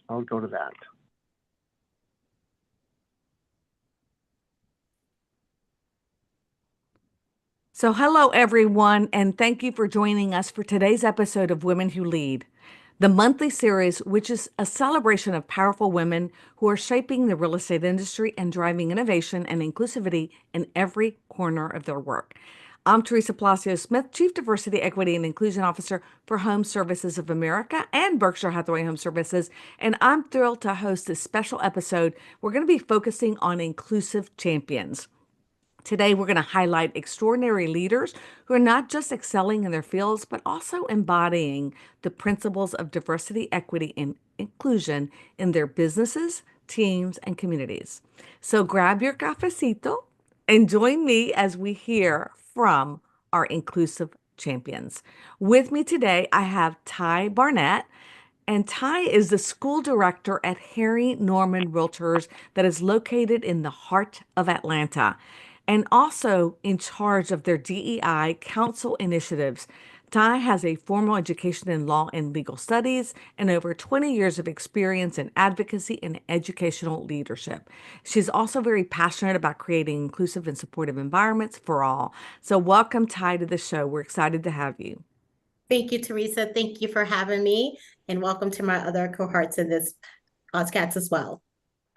I'll go to that. So, hello everyone, and thank you for joining us for today's episode of Women Who Lead, the monthly series, which is a celebration of powerful women who are shaping the real estate industry and driving innovation and inclusivity in every corner of their work. I'm Teresa Palacios Smith, Chief Diversity, Equity, and Inclusion Officer for Home Services of America and Berkshire Hathaway Home Services, and I'm thrilled to host this special episode. We're going to be focusing on inclusive champions. Today, we're going to highlight extraordinary leaders who are not just excelling in their fields, but also embodying the principles of diversity, equity, and inclusion in their businesses, teams, and communities. So grab your cafecito and join me as we hear from our inclusive champions. With me today, I have Ty Barnett. And Ty is the school director at Harry Norman Realtors that is located in the heart of Atlanta and also in charge of their DEI council initiatives. Ty has a formal education in law and legal studies and over 20 years of experience in advocacy and educational leadership. She's also very passionate about creating inclusive and supportive environments for all. So, welcome, Ty, to the show. We're excited to have you. Thank you, Teresa. Thank you for having me, and welcome to my other cohorts in this podcast as well.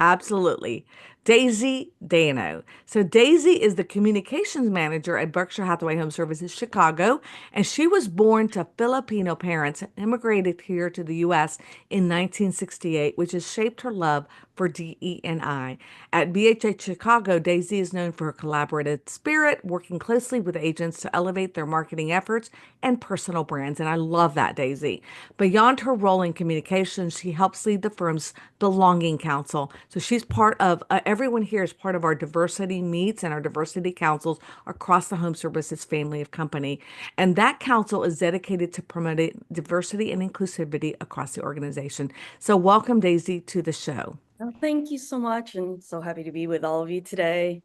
Absolutely. Daisy Dano. So, Daisy is the communications manager at Berkshire Hathaway Home Services Chicago, and she was born to Filipino parents and immigrated here to the U.S. in 1968, which has shaped her love for DE&I. At BHH Chicago, Daisy is known for her collaborative spirit, working closely with agents to elevate their marketing efforts and personal brands. And I love that, Daisy. Beyond her role in communications, she helps lead the firm's Belonging Council. So she's part of, everyone here is part of our diversity meets and our diversity councils across the home services family of company. And that council is dedicated to promoting diversity and inclusivity across the organization. So welcome, Daisy, to the show. Well, thank you so much, and so happy to be with all of you today.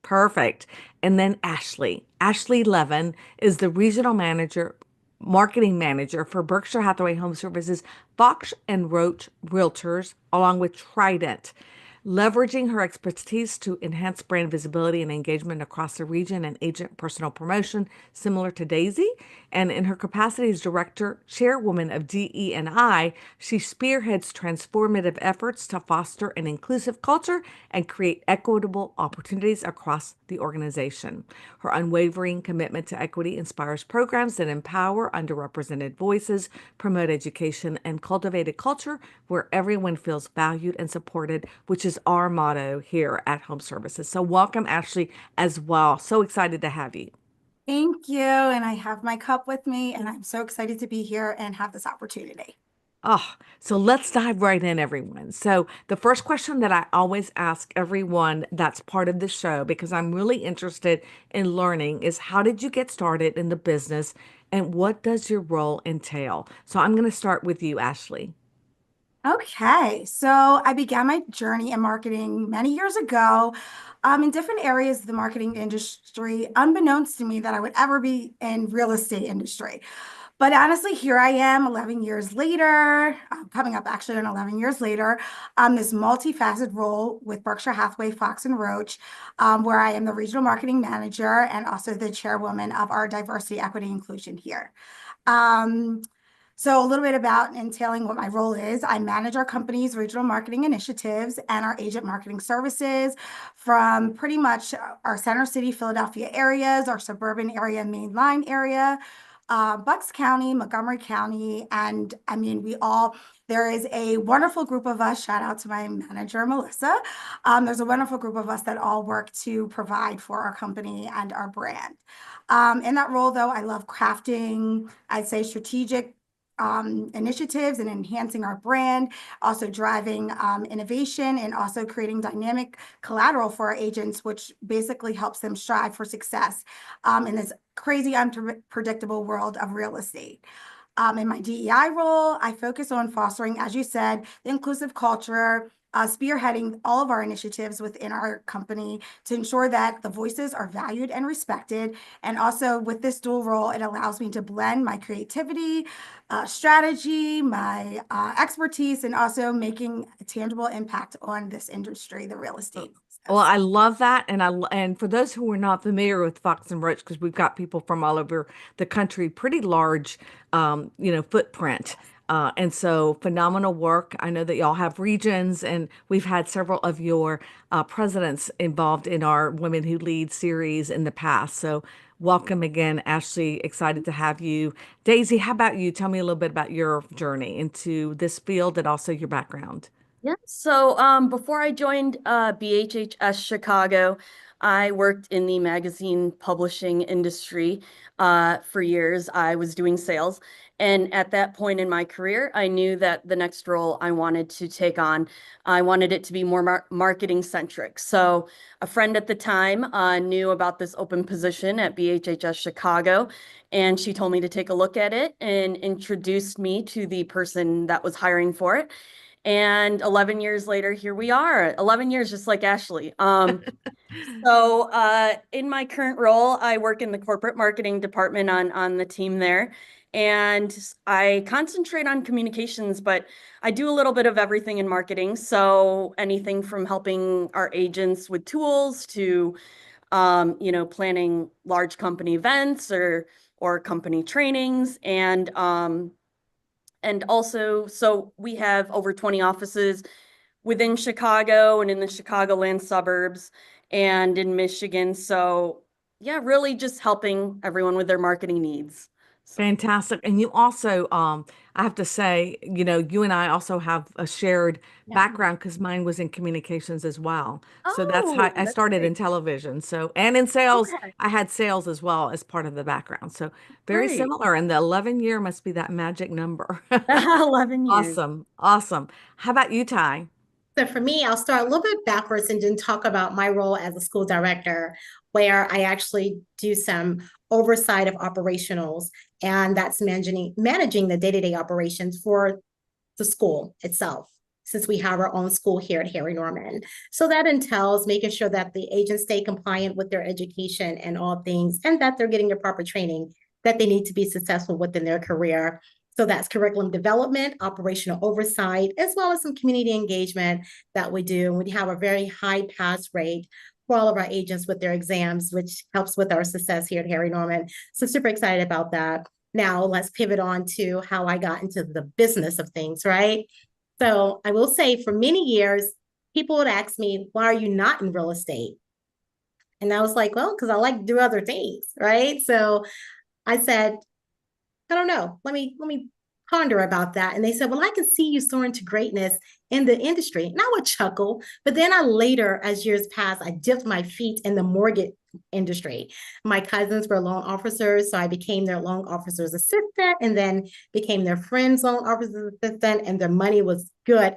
Perfect. And then Ashley. Ashley Levin is the regional manager, marketing manager for Berkshire Hathaway Home Services, Fox and Roach Realtors, along with Trident, leveraging her expertise to enhance brand visibility and engagement across the region and agent personal promotion, similar to Daisy. And in her capacity as director, chairwoman of DE&I, she spearheads transformative efforts to foster an inclusive culture and create equitable opportunities across the organization. Her unwavering commitment to equity inspires programs that empower underrepresented voices, promote education, and cultivate a culture where everyone feels valued and supported, which is our motto here at Home Services. So welcome, Ashley, as well. So excited to have you. Thank you. And I have my cup with me, and I'm so excited to be here and have this opportunity. Oh, so let's dive right in, everyone. So, the first question that I always ask everyone that's part of the show, because I'm really interested in learning, is how did you get started in the business and what does your role entail? So, I'm going to start with you, Ashley. Okay, so I began my journey in marketing many years ago, in different areas of the marketing industry, unbeknownst to me that I would ever be in real estate industry. But honestly, here I am 11 years later, coming up actually on 11 years later, this multifaceted role with Berkshire Hathaway, Fox and Roach, where I am the regional marketing manager and also the chairwoman of our diversity, equity, inclusion here. Um, so a little bit about entailing what my role is. I manage our company's regional marketing initiatives and our agent marketing services from pretty much our Center City, Philadelphia areas, our suburban area, mainline area, Bucks County, Montgomery County, and I mean, there is a wonderful group of us, shout out to my manager, Melissa. There's a wonderful group of us that all work to provide for our company and our brand. In that role, though, I love crafting, I'd say strategic initiatives and enhancing our brand, also driving innovation and also creating dynamic collateral for our agents, which basically helps them strive for success in this crazy, unpredictable world of real estate. In my DEI role, I focus on fostering, as you said, the inclusive culture, spearheading all of our initiatives within our company to ensure that the voices are valued and respected. And also with this dual role, it allows me to blend my creativity, strategy, my expertise, and also making a tangible impact on this industry, the real estate. Well, I love that, and for those who are not familiar with Fox and Roach, because we've got people from all over the country, pretty large, footprint, and so phenomenal work. I know that y'all have regions, and we've had several of your presidents involved in our Women Who Lead series in the past. So welcome again, Ashley. Excited to have you. Daisy, how about you? Tell me a little bit about your journey into this field and also your background. Yeah. So before I joined BHHS Chicago, I worked in the magazine publishing industry for years. I was doing sales. And at that point in my career, I knew that the next role I wanted to take on, I wanted it to be more marketing centric. So a friend at the time knew about this open position at BHHS Chicago, and she told me to take a look at it and introduced me to the person that was hiring for it. And 11 years later, here we are. 11 years, just like Ashley. So in my current role, I work in the corporate marketing department on the team there. And I concentrate on communications, but I do a little bit of everything in marketing. So anything from helping our agents with tools to planning large company events or company trainings. And also, so we have over 20 offices within Chicago and in the Chicagoland suburbs and in Michigan. So yeah, really just helping everyone with their marketing needs. So, Fantastic. And you also, I have to say, you and I also have a shared Yeah. background because mine was in communications as well. So that's how I that's started in great. television. So, and in sales, Okay, I had sales as well as part of the background. So very great. similar. And the 11-year must be that magic number. 11 years. Awesome. Awesome. How about you, Ty? So for me, I'll start a little bit backwards and then talk about my role as a school director, where I actually do some oversight of operationals, and that's managing the day-to-day operations for the school itself, since we have our own school here at Harry Norman. So that entails making sure that the agents stay compliant with their education and all things, and that they're getting the proper training that they need to be successful within their career. So that's curriculum development, operational oversight, as well as some community engagement that we do. We have a very high pass rate for all of our agents with their exams, which helps with our success here at Harry Norman. So super excited about that. Now let's pivot on to how I got into the business of things, right? So I will say for many years, people would ask me, why are you not in real estate? And I was like, well, because I like to do other things, right? So I said, I don't know. Let me ponder about that. And they said, well, I can see you soaring to greatness in the industry. And I would chuckle. But then I later, as years passed, I dipped my feet in the mortgage industry. My cousins were loan officers, so I became their loan officer's assistant and then became their friend's loan officer's assistant, and their money was good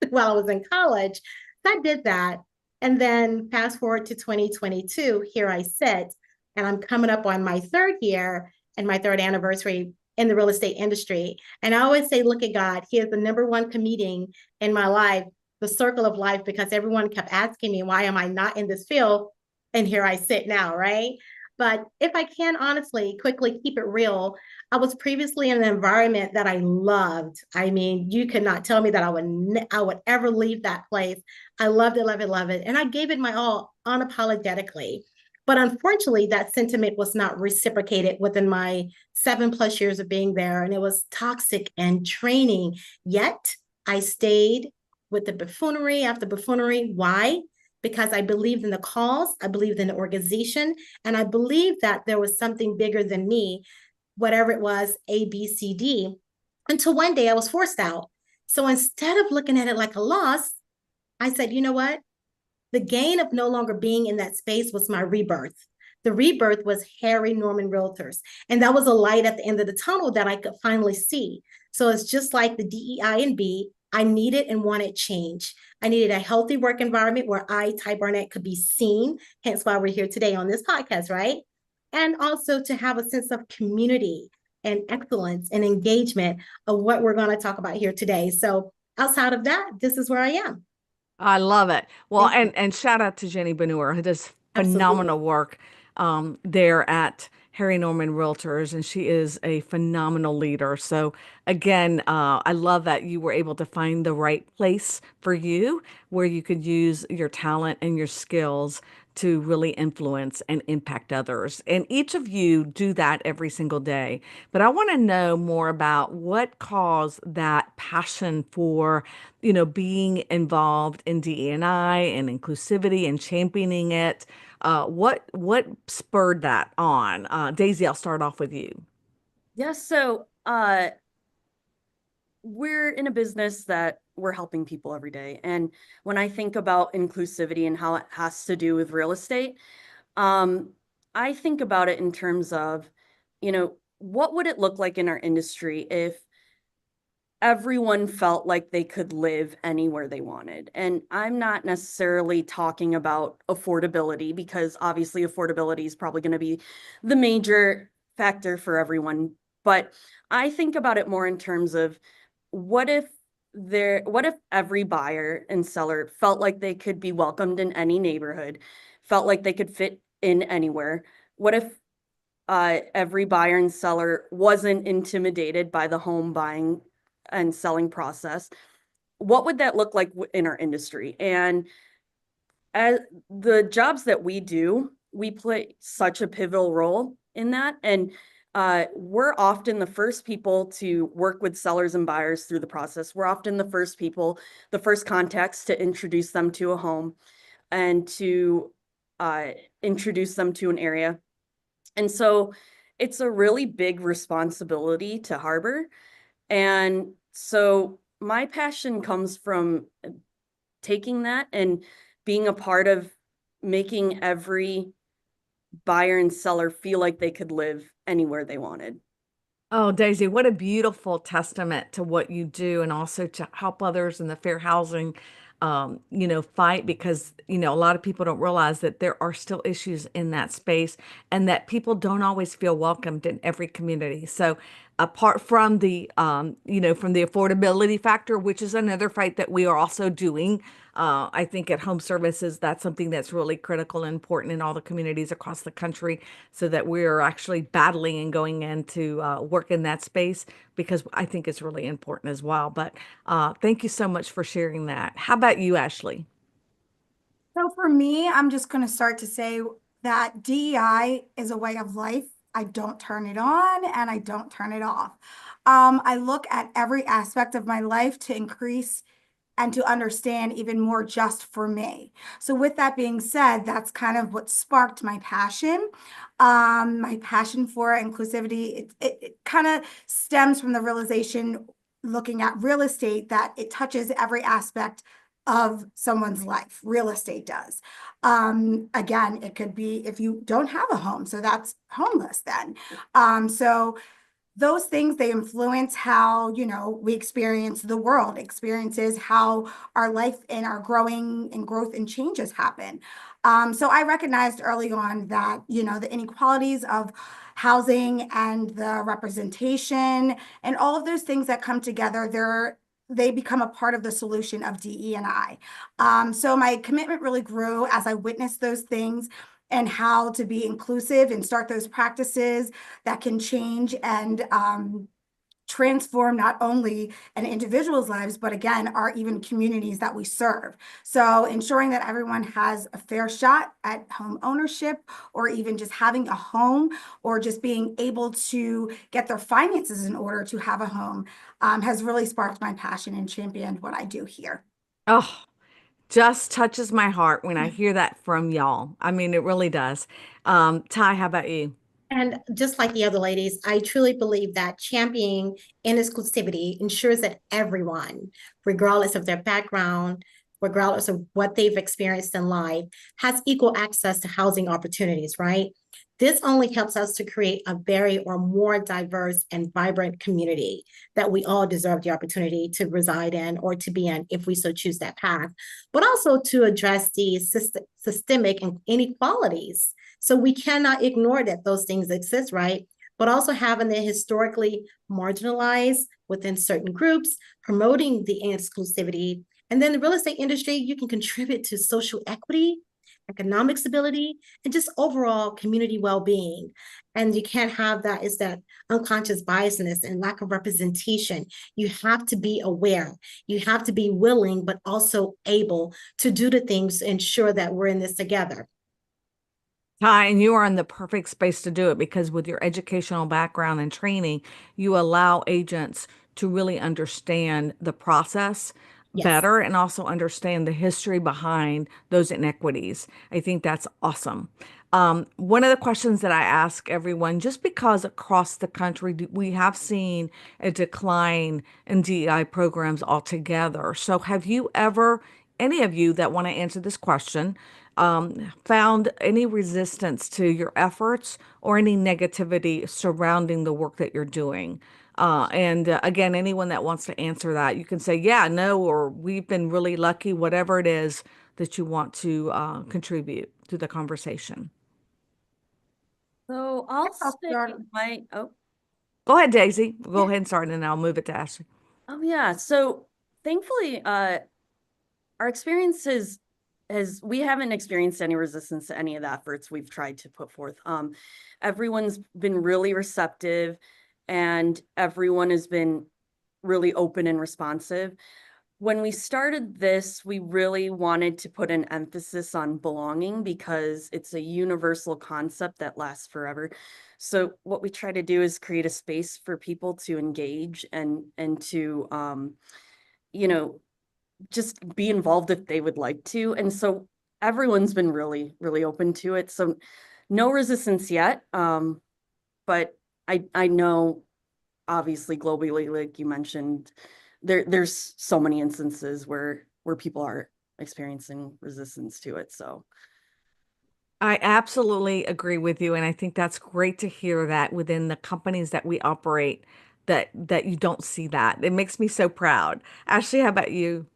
while I was in college. So I did that. And then fast forward to 2022, here I sit, and I'm coming up on my third year and my third anniversary in the real estate industry. And I always say, look at God. He is the number one comedian in my life, the circle of life, because everyone kept asking me, why am I not in this field? And here I sit now, right? But if I can honestly, quickly keep it real, I was previously in an environment that I loved. I mean, you could not tell me that I would ever leave that place. I loved it, love it, love it. And I gave it my all unapologetically. But unfortunately, that sentiment was not reciprocated within my 7+ years of being there. And it was toxic and draining. Yet I stayed with the buffoonery after buffoonery. Why? Because I believed in the cause, I believed in the organization, and I believed that there was something bigger than me, whatever it was, A, B, C, D, until one day I was forced out. So instead of looking at it like a loss, I said, you know what? The gain of no longer being in that space was my rebirth. The rebirth was Harry Norman Realtors. And that was a light at the end of the tunnel that I could finally see. So it's just like the DEI and B, I needed and wanted change. I needed a healthy work environment where I, Ty Barnett, could be seen, hence why we're here today on this podcast, right? And also to have a sense of community. and excellence and engagement of what we're going to talk about here today. So outside of that, this is where I am. I love it. Well, Thank you. and shout out to Jenny Benur, who does Absolutely. phenomenal work there at Harry Norman Realtors, and she is a phenomenal leader. So again, I love that you were able to find the right place for you where you could use your talent and your skills to really influence and impact others. And each of you do that every single day. But I want to know more about what caused that passion for, being involved in DE&I and inclusivity and championing it. What spurred that on? Daisy, I'll start off with you. Yes, so we're in a business that we're helping people every day. And when I think about inclusivity and how it has to do with real estate, I think about it in terms of, what would it look like in our industry if everyone felt like they could live anywhere they wanted? And I'm not necessarily talking about affordability, because obviously affordability is probably going to be the major factor for everyone. But I think about it more in terms of what if every buyer and seller felt like they could be welcomed in any neighborhood, felt like they could fit in anywhere? What if every buyer and seller wasn't intimidated by the home buying and selling process? What would that look like in our industry? And as the jobs that we do, we play such a pivotal role in that. And we're often the first people to work with sellers and buyers through the process. We're often the first contacts to introduce them to a home and to introduce them to an area. And so it's a really big responsibility to harbor. And so my passion comes from taking that and being a part of making every buyer and seller feel like they could live anywhere they wanted. Oh, Daisy, what a beautiful testament to what you do and also to help others in the fair housing, fight because, a lot of people don't realize that there are still issues in that space and that people don't always feel welcomed in every community. So apart from from the affordability factor, which is another fight that we are also doing, I think at Home Services, that's something that's really critical and important in all the communities across the country so that we're actually battling and going into work in that space because I think it's really important as well. But thank you so much for sharing that. How about you, Ashley? So for me, I'm just going to start to say that DEI is a way of life. I don't turn it on and I don't turn it off. I look at every aspect of my life to increase and to understand even more just for me. So with that being said, that's kind of what sparked my passion. My passion for inclusivity, it kind of stems from the realization looking at real estate that it touches every aspect of someone's life. Real estate does. Again, it could be if you don't have a home, so that's homeless then. So those things, they influence how, we experience the world, experiences how our life and our growing and growth and changes happen. So I recognized early on that, the inequalities of housing and the representation and all of those things that come together, they become a part of the solution of DE&I. So my commitment really grew as I witnessed those things and how to be inclusive and start those practices that can change and transform not only an individual's lives, but again, our even communities that we serve. So ensuring that everyone has a fair shot at home ownership, or even just having a home, or just being able to get their finances in order to have a home, has really sparked my passion and championed what I do here. Oh, just touches my heart when I hear that from y'all. I mean, it really does. Ty, how about you? And just like the other ladies, I truly believe that championing inclusivity ensures that everyone, regardless of their background, regardless of what they've experienced in life, has equal access to housing opportunities, right? This only helps us to create a very or more diverse and vibrant community that we all deserve the opportunity to reside in or to be in if we so choose that path, but also to address the systemic inequalities. So we cannot ignore that those things exist, right? but also having the historically marginalized within certain groups, promoting the inclusivity. And then the real estate industry, you can contribute to social equity, economic stability, and just overall community well-being. And you can't have that is that unconscious biasness and lack of representation. You have to be aware. You have to be willing, but also able to do the things to ensure that we're in this together. Ty, and you are in the perfect space to do it because with your educational background and training, you allow agents to really understand the process Yes. better and also understand the history behind those inequities. I think that's awesome. One of the questions that I ask everyone, just because across the country we have seen a decline in DEI programs altogether. So have you ever, any of you that want to answer this question, found any resistance to your efforts or any negativity surrounding the work that you're doing? And again, anyone that wants to answer that, you can say, yeah, no, or we've been really lucky, whatever it is that you want to contribute to the conversation. So I'll I'll say start. Go ahead, Daisy. Go ahead and start, and then I'll move it to Ashley. yeah. So thankfully, our experience is we haven't experienced any resistance to any of the efforts we've tried to put forth. Everyone's been really receptive and everyone has been really open and responsive. When we started this, we really wanted to put an emphasis on belonging because it's a universal concept that lasts forever. So what we try to do is create a space for people to engage and to you know, just be involved if they would like to. And so everyone's been really, really open to it. So no resistance yet. But I know obviously globally, like you mentioned, there's so many instances where people are experiencing resistance to it. So I absolutely agree with you, and I think that's great to hear that within the companies that we operate, that you don't see that. It makes me so proud. Ashley, how about you?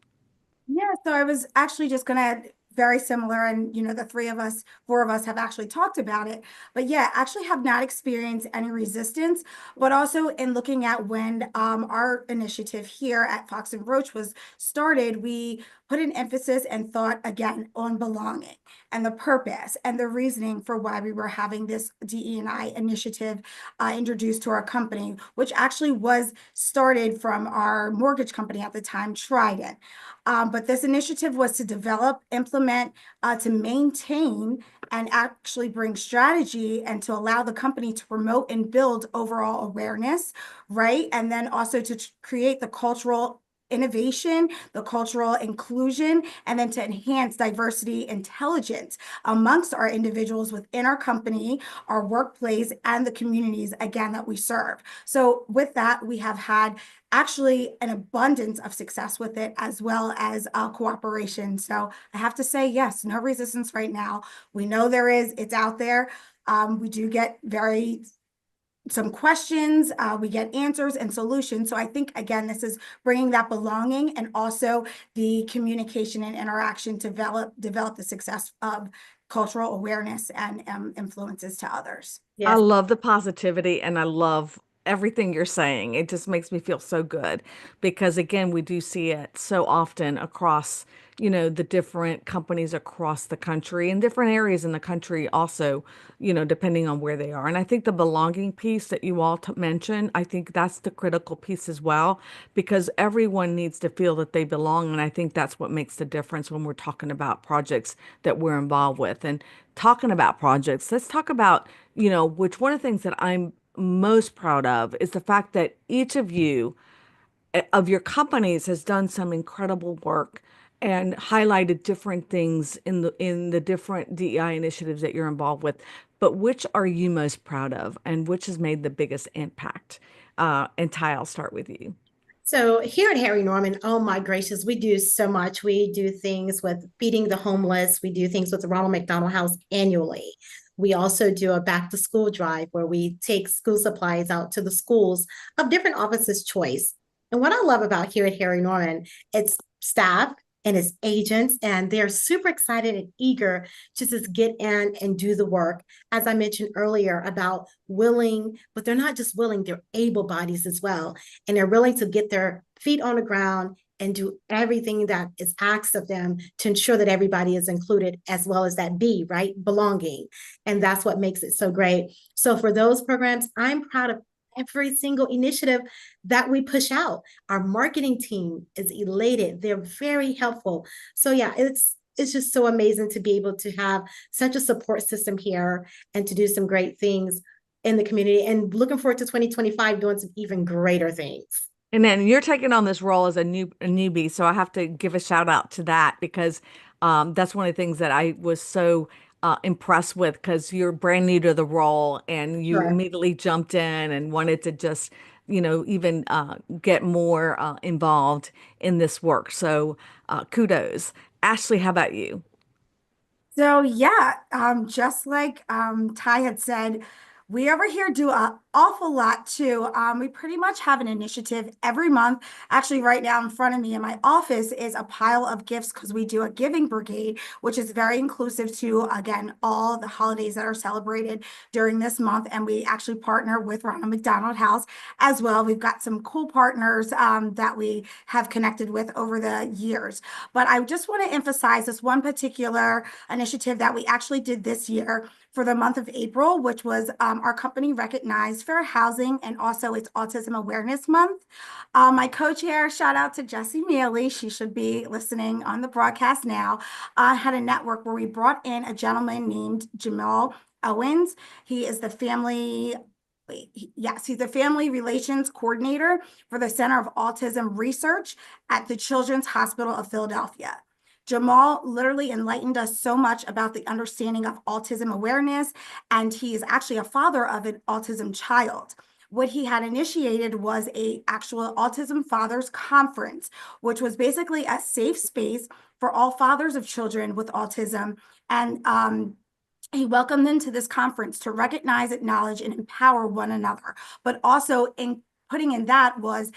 Yeah, so I was actually just going to very similar, and the three of us, four of us have actually talked about it. But yeah, actually have not experienced any resistance, but also in looking at when our initiative here at Fox and Roach was started, we put an emphasis and thought again on belonging and the purpose and the reasoning for why we were having this DE&I initiative introduced to our company, which actually was started from our mortgage company at the time, Trident. But this initiative was to develop, implement, to maintain, and actually bring strategy and to allow the company to promote and build overall awareness, right? And then also to create the cultural innovation, the cultural inclusion, and then to enhance diversity intelligence amongst our individuals within our company, our workplace, and the communities, again, that we serve. So with that, we have had actually an abundance of success with it as well as cooperation. So I have to say, yes, no resistance right now. We know there is, it's out there. We do get some questions, we get answers and solutions. So I think, again, this is bringing that belonging and also the communication and interaction to develop the success of cultural awareness and influences to others. I Yes. love the positivity and I love everything you're saying. It just makes me feel so good because again, we do see it so often across, the different companies across the country and different areas in the country also, depending on where they are. And I think the belonging piece that you all mentioned, I think that's the critical piece as well, because everyone needs to feel that they belong. And I think that's what makes the difference when we're talking about projects that we're involved with. And talking about projects, let's talk about which one of the things that I'm most proud of is the fact that each of you, of your companies, has done some incredible work and highlighted different things in the different DEI initiatives that you're involved with. But which are you most proud of, and which has made the biggest impact? And Ty, I'll start with you. So here at Harry Norman, oh my gracious, we do so much. We do things with feeding the homeless. We do things with the Ronald McDonald House annually. We also do a back to school drive where we take school supplies out to the schools of different offices' choice. And what I love about here at Harry Norman, it's staff and his agents, and they're super excited and eager to just get in and do the work. As I mentioned earlier about willing, but they're not just willing, they're able bodies as well. And they're willing to get their feet on the ground and do everything that is asked of them to ensure that everybody is included, as well as that B, right? Belonging. And that's what makes it so great. So for those programs, I'm proud of every single initiative that we push out. Our marketing team is elated. They're very helpful. So yeah, it's just so amazing to be able to have such a support system here and to do some great things in the community, and looking forward to 2025 doing some even greater things. And then you're taking on this role as a newbie, so I have to give a shout out to that because that's one of the things that I was so impressed with because you're brand new to the role and you Sure. immediately jumped in and wanted to just, even get more involved in this work. So kudos. Ashley, how about you? So yeah, just like Ty had said, we over here do an awful lot too. We pretty much have an initiative every month. Actually, right now in front of me in my office is a pile of gifts because we do a giving brigade, which is very inclusive to, again, all the holidays that are celebrated during this month. And we actually partner with Ronald McDonald House as well. We've got some cool partners that we have connected with over the years. But I just want to emphasize this one particular initiative that we actually did this year for the month of April, which was our company recognized fair housing and also it's Autism Awareness Month. My co-chair, shout out to Jessie Mealy, she should be listening on the broadcast now, had a network where we brought in a gentleman named Jamal Owens. He is the family Yes, he's the family relations coordinator for the Center of Autism Research at the Children's Hospital of Philadelphia. Jamal literally enlightened us so much about the understanding of autism awareness, and he is actually a father of an autism child. What he had initiated was a actual autism fathers conference, which was basically a safe space for all fathers of children with autism. And he welcomed them to this conference to recognize, acknowledge, and empower one another, but also in putting in that was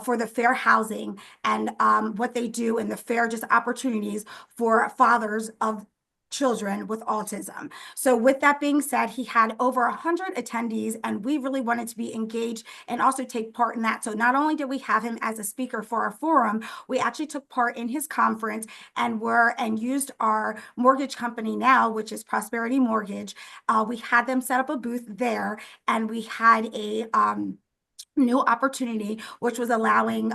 for the fair housing and what they do and the fair just opportunities for fathers of children with autism. So with that being said, he had over 100 attendees and we really wanted to be engaged and also take part in that. So not only did we have him as a speaker for our forum, we actually took part in his conference and used our mortgage company now, which is Prosperity Mortgage. We had them set up a booth there and we had a new opportunity, which was allowing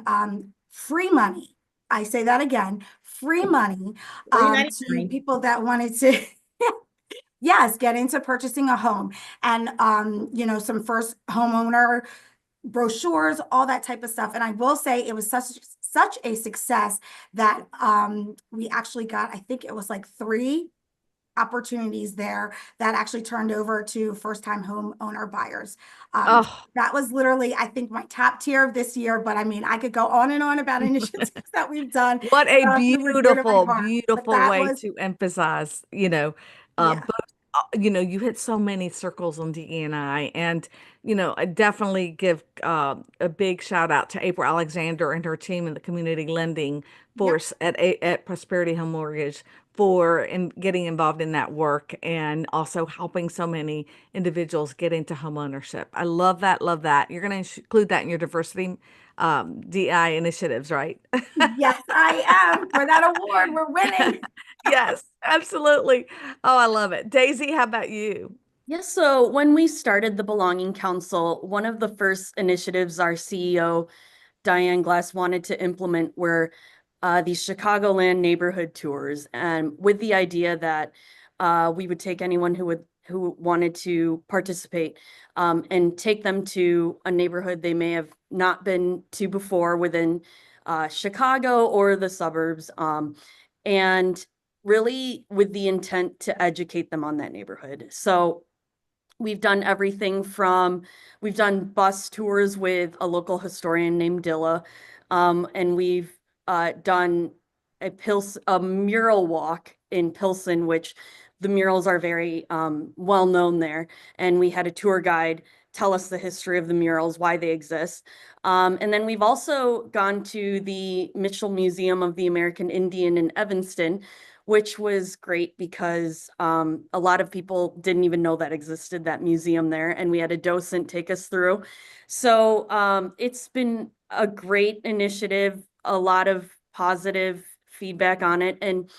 free money. I say that again, free money to people that wanted to, yes, get into purchasing a home and, some first homeowner brochures, all that type of stuff. And I will say it was such a success that we actually got, I think it was like 3 opportunities there that actually turned over to first-time homeowner buyers. Oh, That was literally, I think, my top tier of this year. But I mean, I could go on and on about initiatives that we've done. what a Through dear to my beautiful, heart. But beautiful that way was, to emphasize, yeah. both, you hit so many circles on DEI and, I definitely give a big shout out to April Alexander and her team in the community lending Yep. force at Prosperity Home Mortgage for getting involved in that work and also helping so many individuals get into home ownership. I love that, love that. You're going to include that in your diversity DI initiatives, right? Yes, I am. For that award, we're winning. Yes, absolutely. Oh, I love it. Daisy, how about you? Yes, so when we started the Belonging Council, one of the first initiatives our CEO, Diane Glass, wanted to implement were these Chicagoland neighborhood tours, and with the idea that we would take anyone who wanted to participate and take them to a neighborhood they may have not been to before within Chicago or the suburbs, and really with the intent to educate them on that neighborhood. So we've done everything from, we've done bus tours with a local historian named Dilla, and we've done a mural walk in Pilsen, which the murals are very well known there. And we had a tour guide tell us the history of the murals, why they exist. And then we've also gone to the Mitchell Museum of the American Indian in Evanston, which was great because a lot of people didn't even know that existed, that museum there, and we had a docent take us through. So it's been a great initiative, a lot of positive feedback on it. And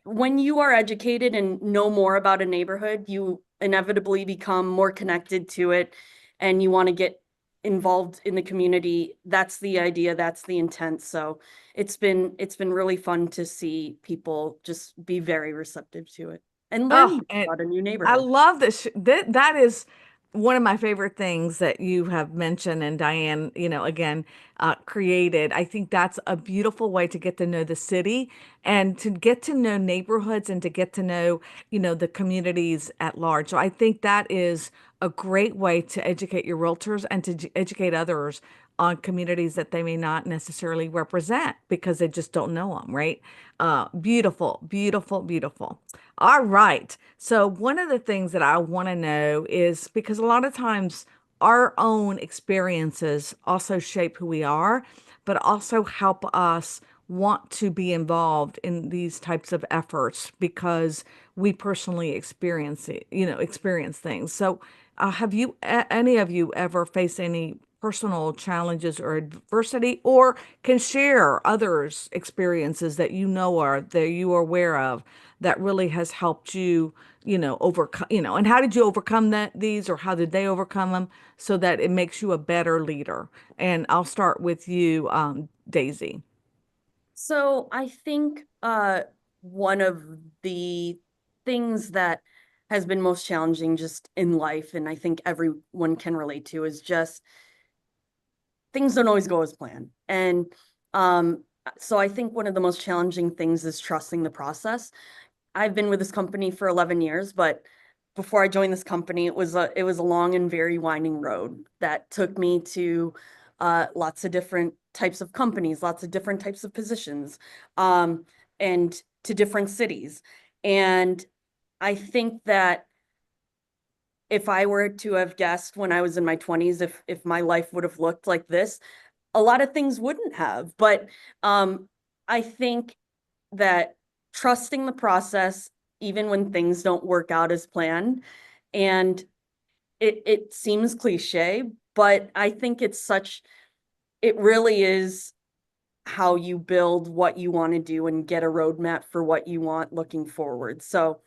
when you are educated and know more about a neighborhood, you inevitably become more connected to it and you want to get involved in the community. That's the idea, that's the intent. So it's been really fun to see people just be very receptive to it and Oh, learn and about a new I neighborhood. love this. That is one of my favorite things that you have mentioned and Diane, again, created. I think that's a beautiful way to get to know the city and to get to know neighborhoods and to get to know, the communities at large. So I think that is a great way to educate your realtors and to educate others on communities that they may not necessarily represent because they just don't know them, right? Beautiful, beautiful, beautiful. All right. So one of the things that I want to know is because a lot of times our own experiences also shape who we are, but also help us want to be involved in these types of efforts because we personally experience it, experience things. So have any of you ever faced any personal challenges or adversity or can share others' experiences that you are aware of that really has helped you, overcome, and how did you overcome these or how did they overcome them so that it makes you a better leader? And I'll start with you, Daisy. So I think one of the things that has been most challenging just in life, and I think everyone can relate to, is just things don't always go as planned. And so I think one of the most challenging things is trusting the process. I've been with this company for 11 years, but before I joined this company, it was a long and very winding road that took me to lots of different types of companies, lots of different types of positions, and to different cities. And I think that if I were to have guessed when I was in my 20s, if my life would have looked like this, a lot of things wouldn't have. But I think that trusting the process, even when things don't work out as planned, and it seems cliche, but I think it really is how you build what you want to do and get a roadmap for what you want looking forward. So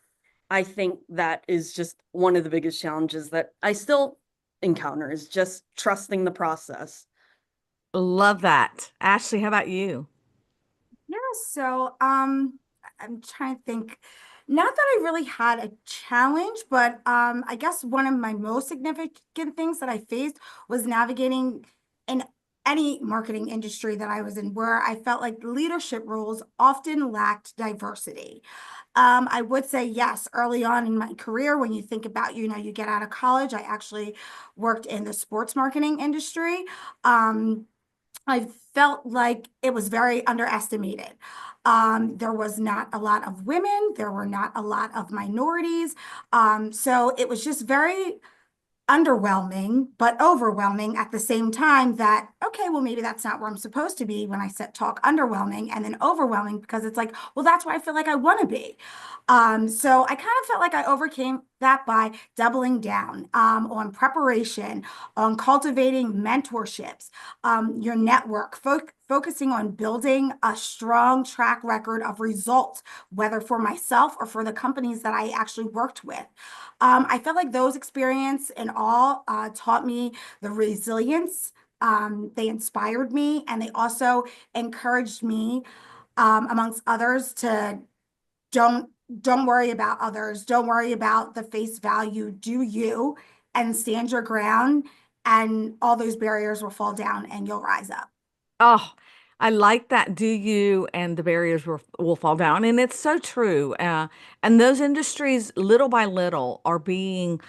I think that is just one of the biggest challenges that I still encounter is just trusting the process. Love that. Ashley, how about you? Yeah, so I'm trying to think. Not that I really had a challenge, but I guess one of my most significant things that I faced was navigating in any marketing industry that I was in, where I felt like leadership roles often lacked diversity. I would say yes, early on in my career, when you think about, you get out of college, I actually worked in the sports marketing industry. Um, I felt like it was very underestimated. There was not a lot of women, there were not a lot of minorities. So it was just very underwhelming, but overwhelming at the same time that, okay, well, maybe that's not where I'm supposed to be when I said talk underwhelming and then overwhelming because it's like, well, that's where I feel like I want to be. So I kind of felt like I overcame that by doubling down on preparation, on cultivating mentorships, your network, focusing on building a strong track record of results, whether for myself or for the companies that I actually worked with. I felt like those experience in all taught me the resilience. They inspired me and they also encouraged me, amongst others, to don't don't worry about others. Don't worry about the face value. Do you and stand your ground, and all those barriers will fall down and you'll rise up. Oh, I like that. Do you and the barriers will fall down, and it's so true. And those industries, little by little, are being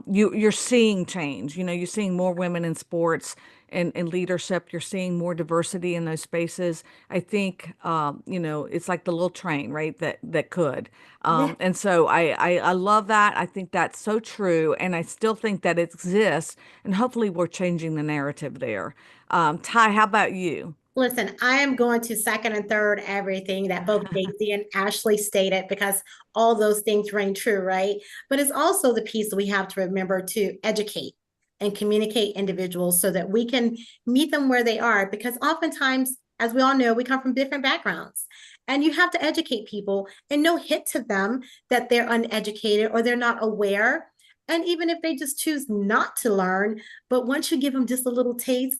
you're seeing change. You're seeing more women in sports. in leadership. You're seeing more diversity in those spaces. I think, it's like the little train, right? That could. Yeah. And so I love that. I think that's so true. And I still think that it exists. And hopefully we're changing the narrative there. Ty, how about you? Listen, I am going to second and third everything that both Daisy and Ashley stated because all those things ring true, right? But it's also the piece that we have to remember to educate and communicate individuals so that we can meet them where they are. Because oftentimes, as we all know, we come from different backgrounds. And you have to educate people and no hit to them that they're uneducated or they're not aware. And even if they just choose not to learn, but once you give them just a little taste,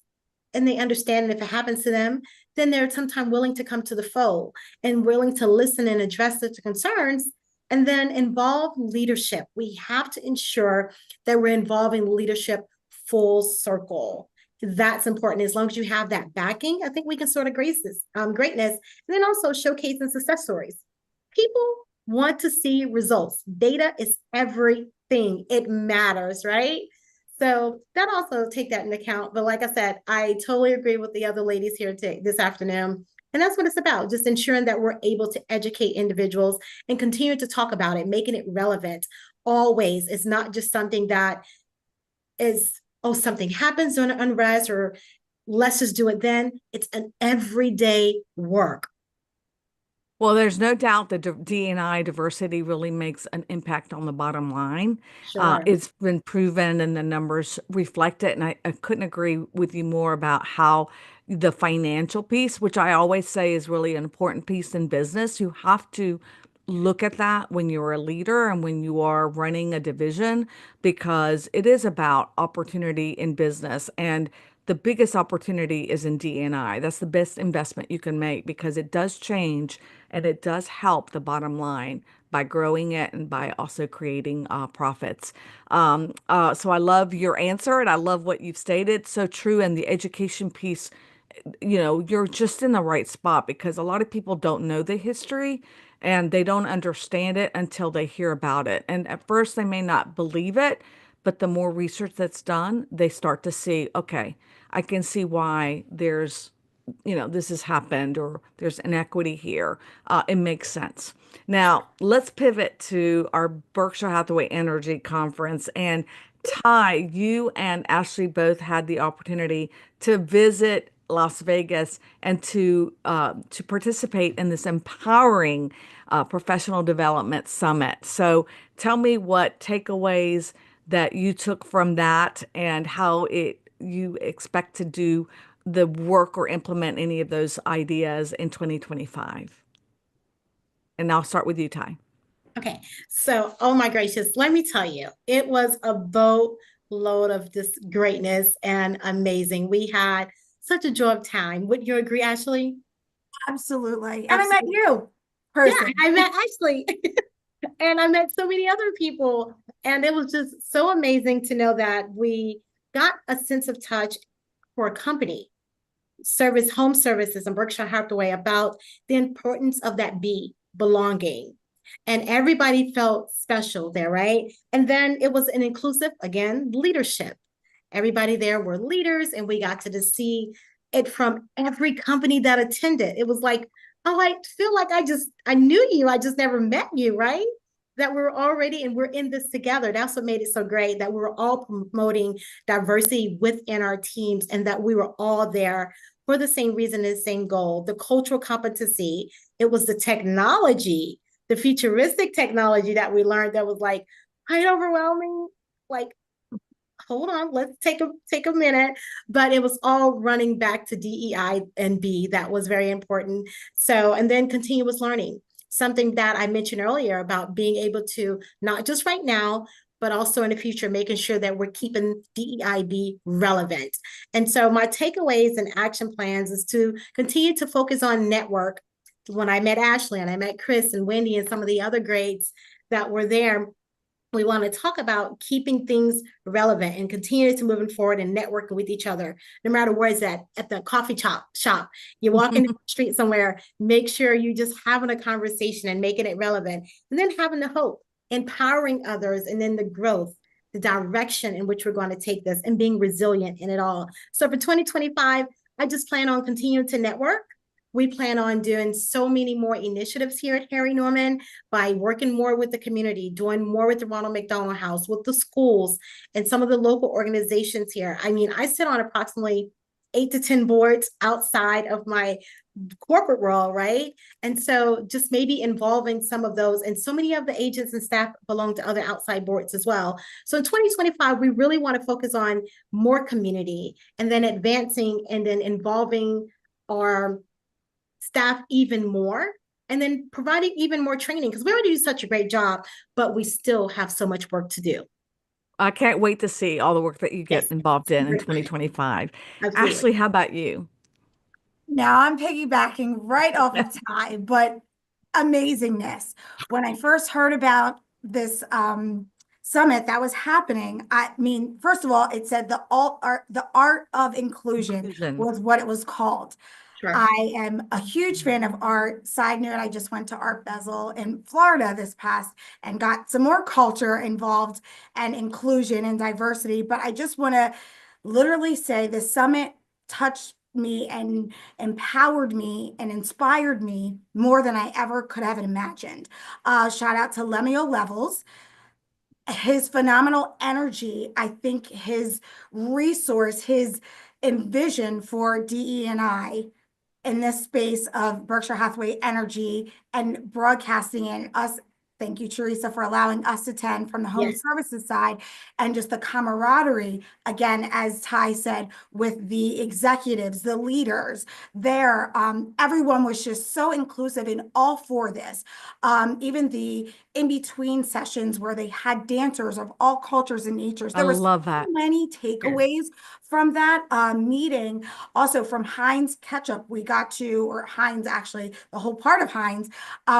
and they understand, and if it happens to them, then they're sometimes willing to come to the fold and willing to listen and address the concerns and then involve leadership. We have to ensure that we're involving leadership full circle. That's important. As long as you have that backing, I think we can sort of grace this greatness, and then also showcasing success stories. People want to see results. Data is everything. It matters, right? So that also take that into account. But like I said, I totally agree with the other ladies here this afternoon. And that's what it's about, just ensuring that we're able to educate individuals and continue to talk about it, making it relevant always. It's not just something that is, oh, something happens during an unrest or let's just do it then. It's an everyday work. Well, there's no doubt that D&I diversity really makes an impact on the bottom line. Sure. It's been proven and the numbers reflect it. And I couldn't agree with you more about how the financial piece, which I always say is really an important piece in business, you have to look at that when you're a leader and when you are running a division, because it is about opportunity in business. And the biggest opportunity is in D&I. That's the best investment you can make because it does change and it does help the bottom line by growing it and by also creating profits. So I love your answer and I love what you've stated. So true. And the education piece, you're just in the right spot because a lot of people don't know the history and they don't understand it until they hear about it. And at first, they may not believe it, but the more research that's done, they start to see, okay, I can see why this has happened or there's inequity here. It makes sense. Now, let's pivot to our Berkshire Hathaway Energy Conference. And Ty, you and Ashley both had the opportunity to visit Las Vegas and to participate in this empowering professional development summit. So tell me what takeaways that you took from that and how you expect to do the work or implement any of those ideas in 2025. And I'll start with you, Ty. Okay, so oh my gracious, let me tell you, it was a boatload of just greatness and amazing. We had such a joy of time. Would you agree, Ashley? Absolutely. And I met Absolutely. you Yeah, person. I met Ashley and I met so many other people. And it was just so amazing to know that we got a sense of touch for a company home services in Berkshire Hathaway about the importance of that belonging. And everybody felt special there, right? And then it was an inclusive, again, leadership. Everybody there were leaders, and we got to see it from every company that attended. It was like, oh, I feel like I knew you. I just never met you, right? That we're already and we're in this together. That's what made it so great that we were all promoting diversity within our teams and that we were all there for the same reason and the same goal. The cultural competency, it was the technology, the futuristic technology that we learned that was like quite overwhelming. Like, hold on, let's take a minute. But it was all running back to DEI and B. That was very important. So, and then continuous learning, something that I mentioned earlier about being able to not just right now, but also in the future, making sure that we're keeping DEIB relevant. And so my takeaways and action plans is to continue to focus on network. When I met Ashley and I met Chris and Wendy and some of the other greats that were there, we want to talk about keeping things relevant and continue to moving forward and networking with each other, no matter where it's at the coffee shop, you're walking down the street somewhere, make sure you just having a conversation and making it relevant, and then having the hope, empowering others, and then the growth the direction in which we're going to take this and being resilient in it all. So for 2025, I just plan on continuing to network. We plan on doing so many more initiatives here at Harry Norman by working more with the community, doing more with the Ronald McDonald House, with the schools, and some of the local organizations here. I mean, I sit on approximately 8 to 10 boards outside of my corporate role, right? And so just maybe involving some of those, and so many of the agents and staff belong to other outside boards as well. So in 2025, we really want to focus on more community and then advancing and then involving our staff even more, and then providing even more training, because we already do such a great job, but we still have so much work to do. I can't wait to see all the work that you get Yes. involved in 2025. Absolutely. Ashley, how about you? Now I'm piggybacking right off of Ty, but amazingness. When I first heard about this summit that was happening, I mean, first of all, it said the art of inclusion was what it was called. Sure. I am a huge fan of art. Side note, I just went to Art Basel in Florida this past and got some more culture involved and inclusion and diversity. But I just want to literally say the summit touched me and empowered me and inspired me more than I ever could have imagined. Shout out to Lemuel Levels. His phenomenal energy, I think his resource, his envision for DE&I in this space of Berkshire Hathaway Energy and broadcasting, and us. Thank you, Teresa, for allowing us to attend from the home services side, and just the camaraderie, again, as Ty said, with the executives, the leaders there. Everyone was just so inclusive and all for this. Even the in-between sessions where they had dancers of all cultures and natures. There were so many takeaways from that meeting. Also from Heinz Ketchup, we got to, or Heinz actually, the whole part of Heinz,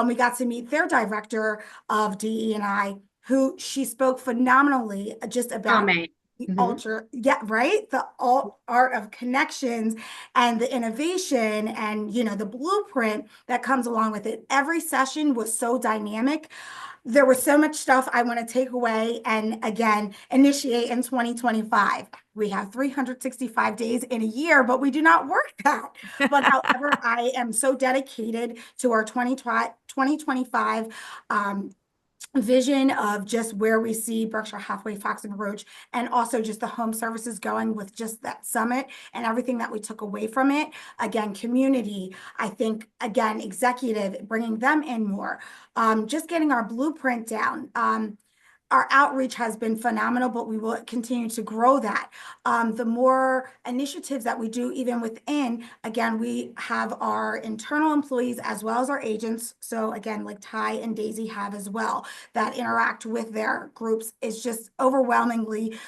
we got to meet their director of DE&I, who she spoke phenomenally just about the art of connections and the innovation and, you know, the blueprint that comes along with it. Every session was so dynamic. There was so much stuff I want to take away and, again, initiate in 2025. We have 365 days in a year, but we do not work that. But however, I am so dedicated to our 2025 vision of just where we see Berkshire Hathaway, Fox and Roach, and also just the home services going with just that summit and everything that we took away from it. Again, community, I think, again, executive, bringing them in more, just getting our blueprint down. Our outreach has been phenomenal, but we will continue to grow that. The more initiatives that we do, even within, again, we have our internal employees as well as our agents. So again, like Ty and Daisy have as well, that interact with their groups is just overwhelmingly,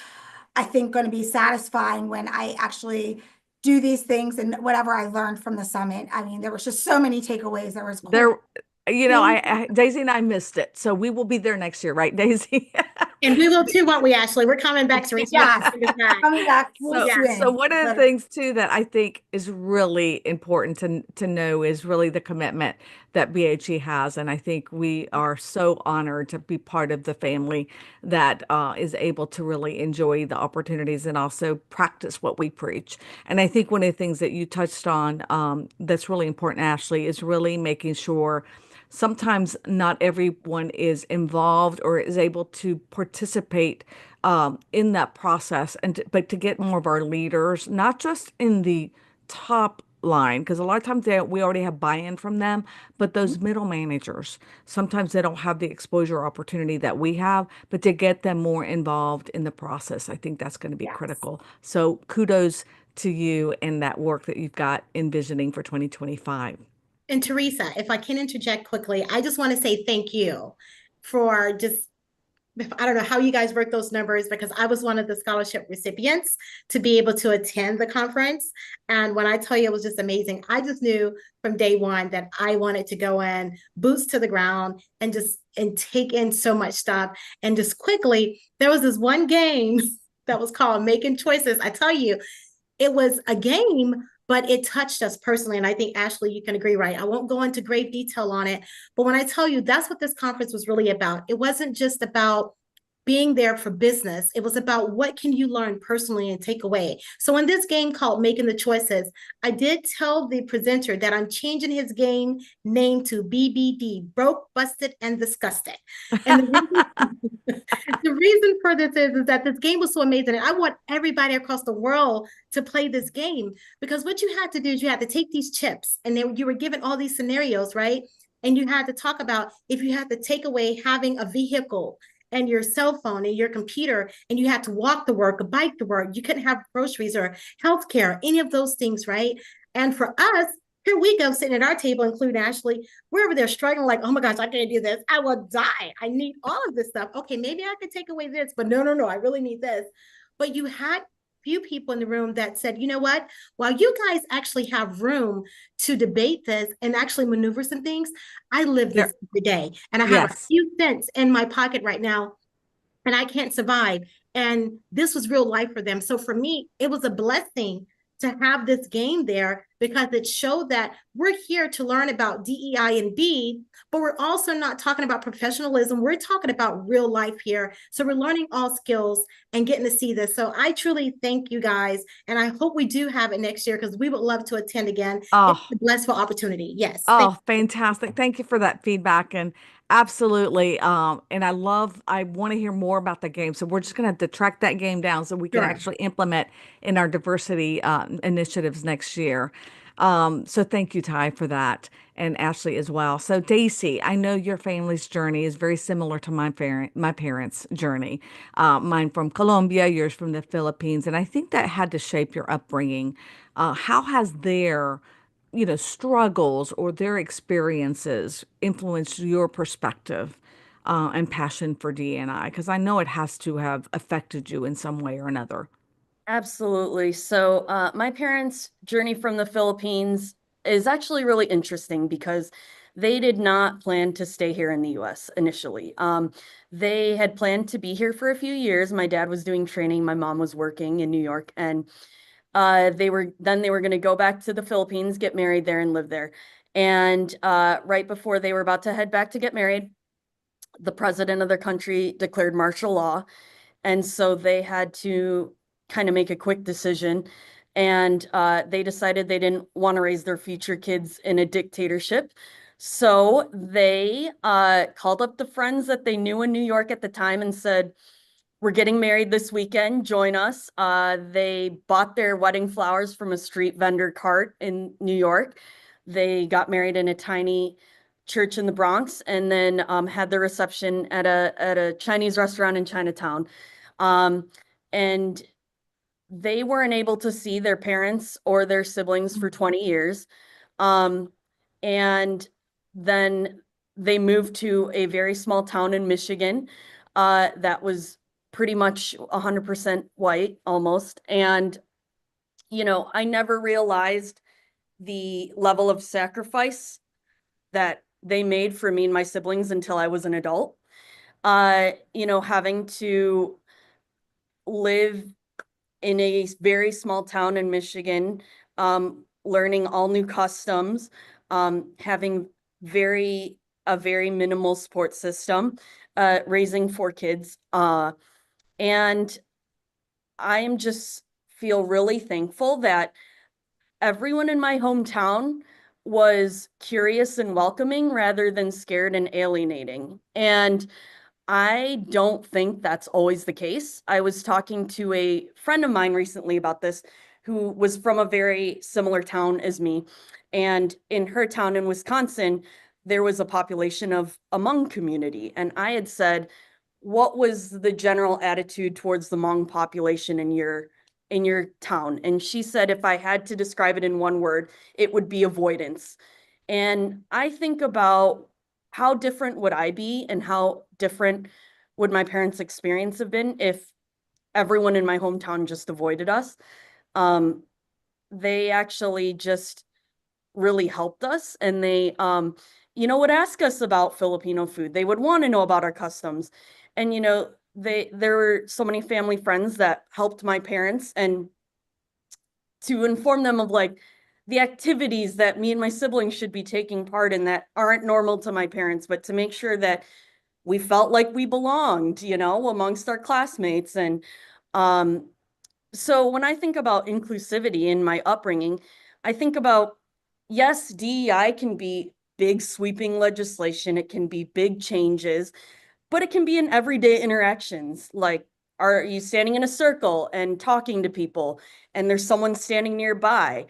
I think, going to be satisfying when I actually do these things and whatever I learned from the summit. I mean, there was just so many takeaways. You know, Daisy and I missed it. So we will be there next year, right, Daisy? And we will too, won't we, Ashley? We're coming back, Teresa. Yes, coming back. So one of the things too that I think is really important to know is really the commitment that BHE has. And I think we are so honored to be part of the family that is able to really enjoy the opportunities and also practice what we preach. And I think one of the things that you touched on that's really important, Ashley, is really making sure sometimes not everyone is involved or is able to participate in that process, but to get more of our leaders, not just in the top line, because a lot of times we already have buy-in from them, but those middle managers, sometimes they don't have the exposure opportunity that we have, but to get them more involved in the process, I think that's going to be critical. So kudos to you and that work that you've got envisioning for 2025. And Teresa, if I can interject quickly, I just want to say thank you for just, I don't know how you guys work those numbers, because I was one of the scholarship recipients to be able to attend the conference. And when I tell you it was just amazing, I just knew from day one that I wanted to go in, boots to the ground, and take in so much stuff. And just quickly, there was this one game that was called Making Choices. I tell you, it was a game, but it touched us personally. And I think, Ashley, you can agree, right? I won't go into great detail on it, but when I tell you, that's what this conference was really about. It wasn't just about being there for business. It was about what can you learn personally and take away. So in this game called Making the Choices, I did tell the presenter that I'm changing his game name to BBD, Broke, Busted, and Disgusted. And the reason for this is that this game was so amazing. And I want everybody across the world to play this game, because what you had to do is you had to take these chips, and then you were given all these scenarios, right? And you had to talk about if you had to take away having a vehicle and your cell phone and your computer, and you had to walk to work or bike to work. You couldn't have groceries or healthcare, any of those things, right? And for us, here we go sitting at our table, including Ashley, we're over there struggling like, oh my gosh, I can't do this. I will die. I need all of this stuff. Okay, maybe I could take away this, but no, I really need this. But you had few people in the room that said, you know what, while you guys actually have room to debate this and actually maneuver some things, I live this every day. And I have a Yes. few cents in my pocket right now and I can't survive. And this was real life for them. So for me, it was a blessing to have this game there, because it showed that we're here to learn about DEI and B, but we're also not talking about professionalism. We're talking about real life here. So we're learning all skills and getting to see this. So I truly thank you guys. And I hope we do have it next year, because we would love to attend again. It's Oh, a blissful opportunity. Yes. oh, fantastic. Thank you for that feedback. And absolutely. And I want to hear more about the game. So we're just going to have to track that game down so we can Sure. actually implement in our diversity initiatives next year. So thank you, Ty, for that, and Ashley as well. So Daisy, I know your family's journey is very similar to my parents' journey. Mine from Colombia, yours from the Philippines, and I think that had to shape your upbringing. How has their struggles or their experiences influenced your perspective and passion for DNI? Because I know it has to have affected you in some way or another. Absolutely. So, my parents' journey from the Philippines is actually really interesting because they did not plan to stay here in the US initially. They had planned to be here for a few years. My dad was doing training, my mom was working in New York, and they were going to go back to the Philippines, get married there, and live there. And right before they were about to head back to get married, the president of their country declared martial law. And so they had to kind of make a quick decision. And they decided they didn't want to raise their future kids in a dictatorship. So they called up the friends that they knew in New York at the time and said, we're getting married this weekend. Join us. They bought their wedding flowers from a street vendor cart in New York. They got married in a tiny church in the Bronx, and then had their reception at a Chinese restaurant in Chinatown. And they weren't able to see their parents or their siblings for 20 years. And then they moved to a very small town in Michigan that was pretty much 100% white almost. And, I never realized the level of sacrifice that they made for me and my siblings until I was an adult. Having to live in a very small town in Michigan, learning all new customs, having a very minimal support system, raising 4 kids. And I am just feel really thankful that everyone in my hometown was curious and welcoming rather than scared and alienating. And I don't think that's always the case. I was talking to a friend of mine recently about this, who was from a very similar town as me. And in her town in Wisconsin, there was a population of a Hmong community. And I had said, what was the general attitude towards the Hmong population in your town? And she said, if I had to describe it in one word, it would be avoidance. And I think about how different would I be and how different would my parents' experience have been if everyone in my hometown just avoided us. They actually just really helped us, and they would ask us about Filipino food. They would want to know about our customs. And there were so many family friends that helped my parents and to inform them of like the activities that me and my siblings should be taking part in that aren't normal to my parents, but to make sure that we felt like we belonged, amongst our classmates. And um, so when I think about inclusivity in my upbringing, I think about, yes, DEI can be big sweeping legislation, it can be big changes, but it can be in everyday interactions. Like, are you standing in a circle and talking to people and there's someone standing nearby?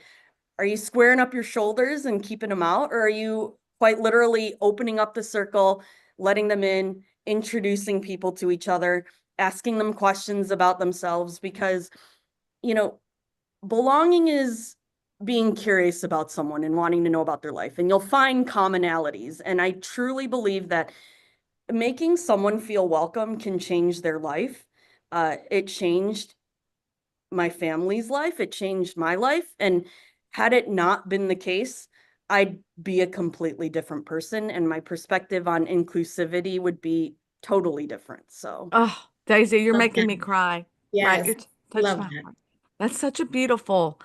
Are you squaring up your shoulders and keeping them out? Or are you quite literally opening up the circle, letting them in, introducing people to each other, asking them questions about themselves? Because, you know, belonging is being curious about someone and wanting to know about their life, and you'll find commonalities. And I truly believe that making someone feel welcome can change their life. It changed my family's life, it changed my life. And had it not been the case, I'd be a completely different person, and my perspective on inclusivity would be totally different. So, Oh, Daisy, you're Love making that. me cry. Right? Yes, You're touching love my that. heart. That's such a beautiful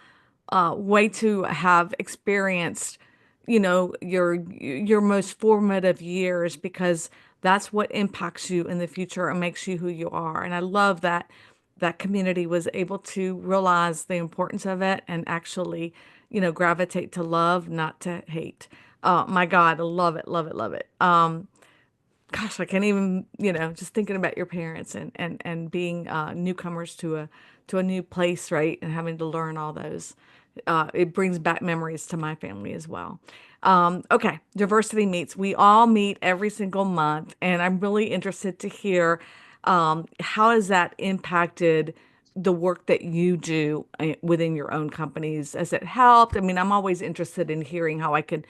way to have experienced, your most formative years, because that's what impacts you in the future and makes you who you are. And I love that that community was able to realize the importance of it and actually, gravitate to love, not to hate. My God, I love it, love it, love it. Gosh, I can't even, just thinking about your parents and being newcomers to a new place, right? And having to learn all those. It brings back memories to my family as well. Okay, diversity meets. We all meet every single month, and I'm really interested to hear how has that impacted the work that you do within your own companies? Has it helped? I mean, I'm always interested in hearing how I can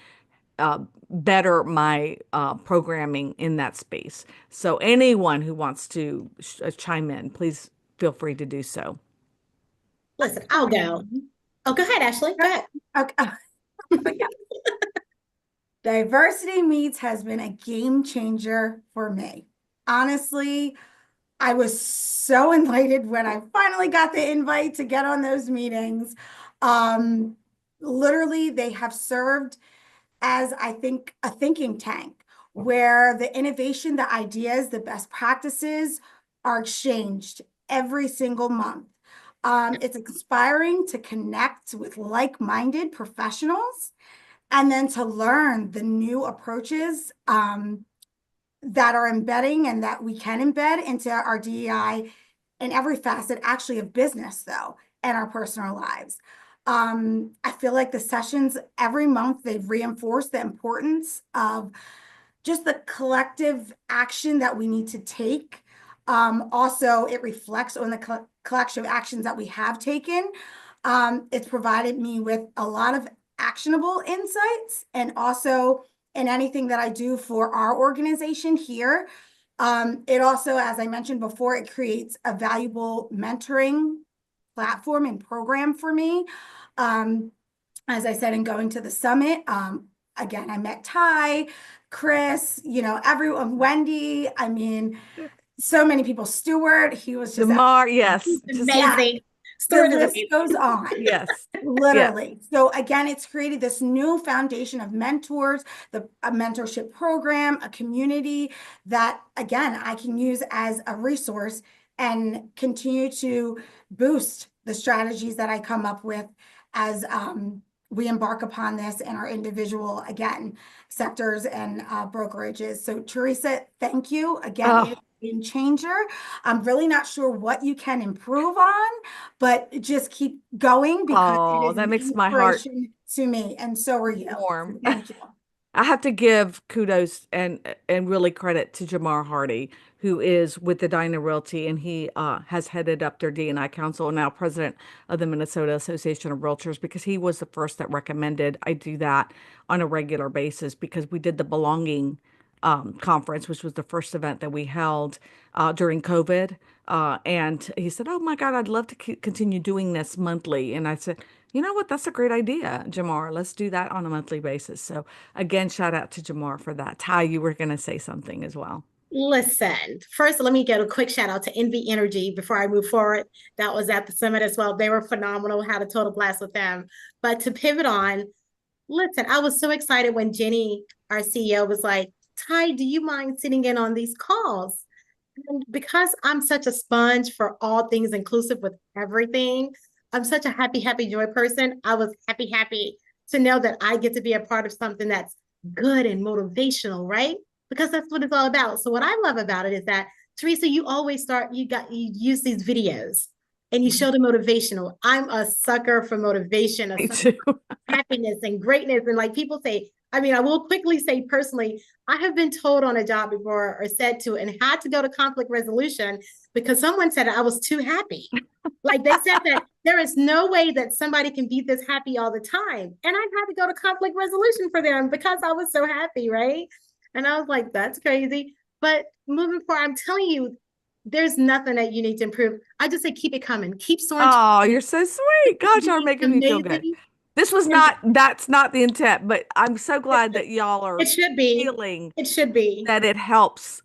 better my programming in that space. So anyone who wants to chime in, please feel free to do so. Listen, I'll go. Oh, go ahead, Ashley. Go ahead. Okay. Yeah. Diversity Meets has been a game changer for me. Honestly, I was so elated when I finally got the invite to get on those meetings. Um, Literally, they have served as, I think, a thinking tank where the innovation, the ideas, the best practices are exchanged every single month. It's inspiring to connect with like-minded professionals and then to learn the new approaches that are embedding and that we can embed into our DEI in every facet actually of business, though, and our personal lives. I feel like the sessions every month, they've reinforced the importance of just the collective action that we need to take. Also, it reflects on the collective actions that we have taken. It's provided me with a lot of actionable insights, and also in anything that I do for our organization here. It also, as I mentioned before, it creates a valuable mentoring platform and program for me. Um, as I said, in going to the summit, again, I met Ty, Chris, everyone, Wendy. I mean, so many people. Stuart, he was just Jamar, yes, just yeah, Amazing. the Story of the list week. goes on. yes, yes. Literally. So again, it's created this new foundation of mentors, a mentorship program, a community that, again, I can use as a resource and continue to boost the strategies that I come up with as we embark upon this in our individual, again, sectors and brokerages. So Teresa, thank you. Again, it is Oh, a game changer. I'm really not sure what you can improve on, but just keep going because it oh, is that an makes my heart inspiration to me, and so are you. So warm. thank you. I have to give kudos and really credit to Jamar Hardy, who is with the Dinah Realty, and he has headed up their D&I council and now president of the Minnesota Association of Realtors, because he was the first that recommended I do that on a regular basis, because we did the belonging conference, which was the first event that we held during COVID. And he said, "Oh my God, I'd love to continue doing this monthly." And I said, "You know what? That's a great idea, Jamar. Let's do that on a monthly basis." So again, shout out to Jamar for that. Ty, you were going to say something as well. Listen, first, let me get a quick shout out to Envy Energy before I move forward. That was at the summit as well. They were phenomenal. Had a total blast with them. But to pivot on, listen, I was so excited when Jenny, our CEO, was like, Ty, do you mind sitting in on these calls? And because I'm such a sponge for all things inclusive with everything, I'm such a happy, happy joy person. I was happy, happy to know that I get to be a part of something that's good and motivational, right? Because that's what it's all about. So what I love about it is that Teresa, you always you use these videos and you show the motivational. I'm a sucker for motivation, a Me sucker too. for happiness and greatness. And like people say, I mean, I will quickly say personally, I have been told on a job before or said to and had to go to conflict resolution because someone said I was too happy. Like they said that there is no way that somebody can be this happy all the time. And I've had to go to conflict resolution for them because I was so happy, right? And I was like, that's crazy. But moving forward, I'm telling you, there's nothing that you need to improve. I just say keep it coming. Keep soaring. Oh, you're so sweet. Gosh, you're making me feel good. Amazing. That's not the intent, but I'm so glad that y'all are It should be. feeling It should be. that it helps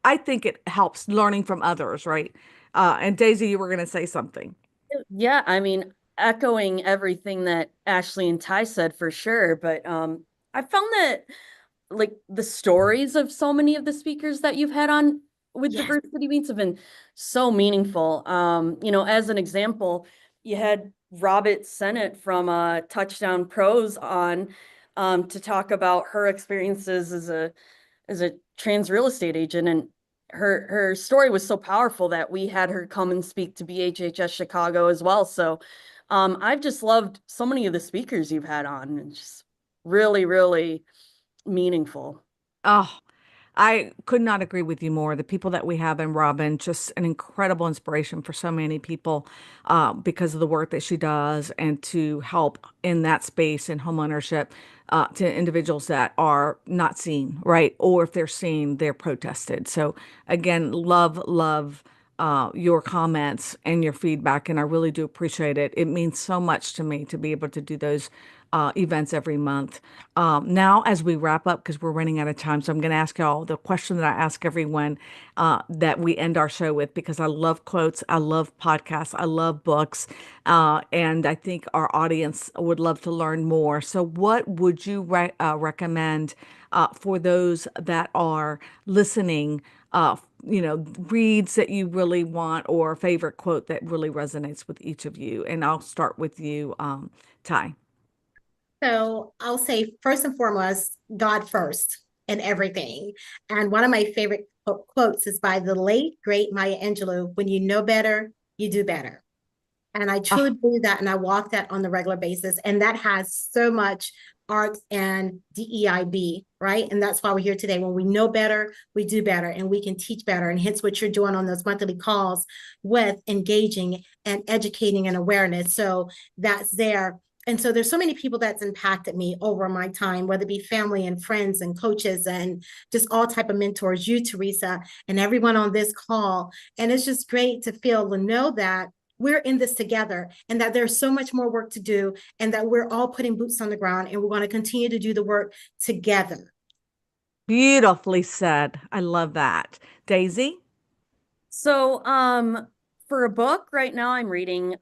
I think it helps learning from others, right? And Daisy, you were going to say something. Yeah, I mean, echoing everything that Ashley and Ty said for sure, but I found that like the stories of so many of the speakers that you've had on with Yes. diversity meets have been so meaningful. As an example, you had Robert Sennett from Touchdown Pros on to talk about her experiences as a trans real estate agent, and her story was so powerful that we had her come and speak to BHHS Chicago as well. So I've just loved so many of the speakers you've had on, and just really, really meaningful. Oh, I could not agree with you more. The people that we have in Robin, just an incredible inspiration for so many people because of the work that she does and to help in that space in homeownership to individuals that are not seen, right? Or if they're seen, they're protested. So again, love your comments and your feedback, and I really do appreciate it. It means so much to me to be able to do those events every month. Now, as we wrap up, because we're running out of time, so I'm going to ask y'all the question that I ask everyone that we end our show with, because I love quotes, I love podcasts, I love books, and I think our audience would love to learn more. So, what would you recommend for those that are listening? Reads that you really want, or a favorite quote that really resonates with each of you. And I'll start with you, Ty. So I'll say first and foremost, God first in everything. And one of my favorite quotes is by the late, great Maya Angelou: when you know better, you do better. And I truly Oh, believe that. And I walk that on the regular basis. And that has so much art and DEIB, right? And that's why we're here today. When we know better, we do better and we can teach better. And hence what you're doing on those monthly calls with engaging and educating and awareness. So that's there. And so there's so many people that's impacted me over my time, whether it be family and friends and coaches and just all type of mentors, you, Teresa, and everyone on this call. And it's just great to feel to know that we're in this together and that there's so much more work to do and that we're all putting boots on the ground and we're going to continue to do the work together. beautifully said. I love that. Daisy? So, for a book right now, I'm reading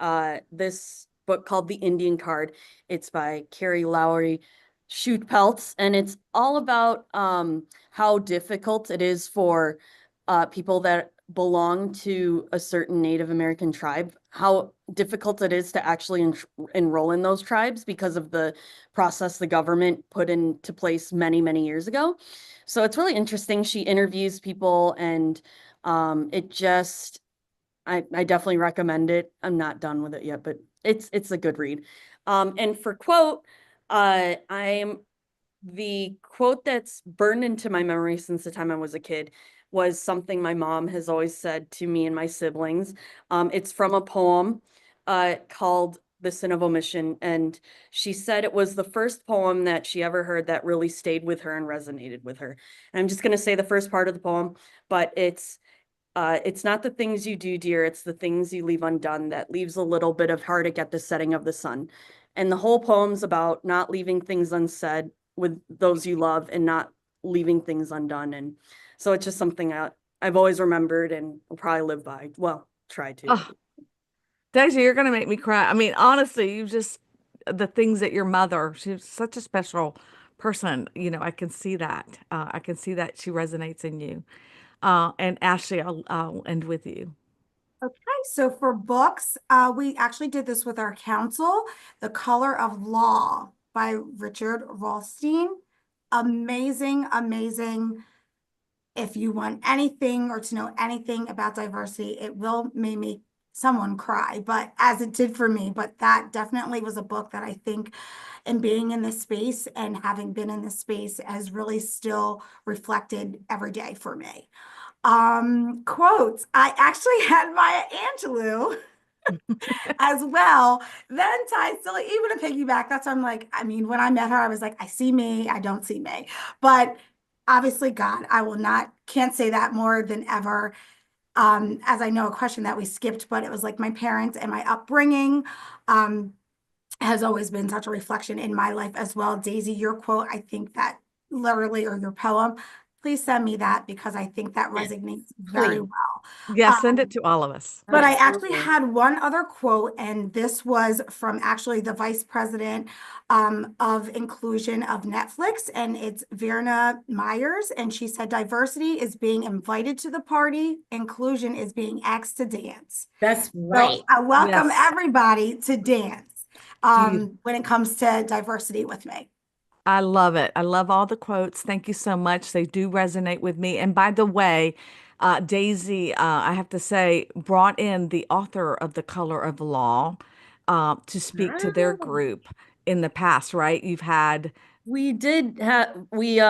this book called The Indian Card. It's by Carrie Lowry Shoot Peltz, and it's all about how difficult it is for people that belong to a certain Native American tribe, how difficult it is to actually enroll in those tribes because of the process the government put into place many, many years ago. So it's really interesting. She interviews people, and it just, I definitely recommend it. I'm not done with it yet, but it's a good read. And for quote, I'm the quote that's burned into my memory since the time I was a kid was something my mom has always said to me and my siblings. It's from a poem called The Sin of Omission. And she said it was the first poem that she ever heard that really stayed with her and resonated with her. And I'm just going to say the first part of the poem, but it's not the things you do, dear, it's the things you leave undone that leaves a little bit of heartache at the setting of the sun. And the whole poem's about not leaving things unsaid with those you love and not leaving things undone. And so it's just something I've always remembered and will probably live by. Well, try to. Oh, Daisy, you're going to make me cry. I mean, honestly, the things that your mother, she was such a special person. I can see that. I can see that she resonates in you. And Ashley, I'll end with you. Okay, so for books, we actually did this with our council, The Color of Law by Richard Rothstein. Amazing, amazing. If you want anything or to know anything about diversity, it will make someone cry, but as it did for me. But that definitely was a book that I think, in being in this space and having been in this space, has really still reflected every day for me. Quotes. I actually had Maya Angelou as well. Then Ty still, even a piggyback. That's why I'm like, I mean, when I met her, I was like, I see me, I don't see me. But obviously, God, I will not, can't say that more than ever. As I know, a question that we skipped, but it was like my parents and my upbringing. Has always been such a reflection in my life as well. Daisy, your quote, I think that literally, or your poem, please send me that because I think that Yes, resonates very please. well. Yeah, send it to all of us. But I actually Absolutely. had one other quote, and this was from actually the vice president of inclusion of Netflix, and it's Verna Myers, and she said, "Diversity is being invited to the party, inclusion is being asked to dance." That's So right. I welcome Yes. everybody to dance You, when it comes to diversity with me. I love it. I love all the quotes. Thank you so much. They do resonate with me. And by the way, Daisy, I have to say, brought in the author of The Color of Law to speak to their Ah, group in the past, right? You've had We did have we